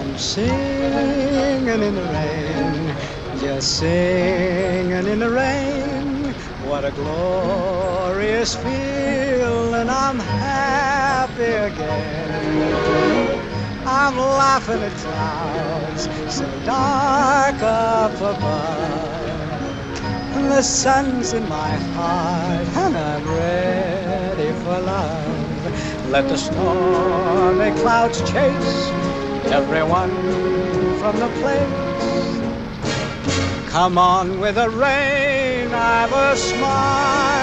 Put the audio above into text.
I'm singing in the rain, just singing in the rain. What a glorious feeling, I'm happy again. I'm laughing at clouds so dark up above. The sun's in my heart and I'm ready for love. Let the stormy clouds chase everyone from the place. Come on with the rain, I've a smile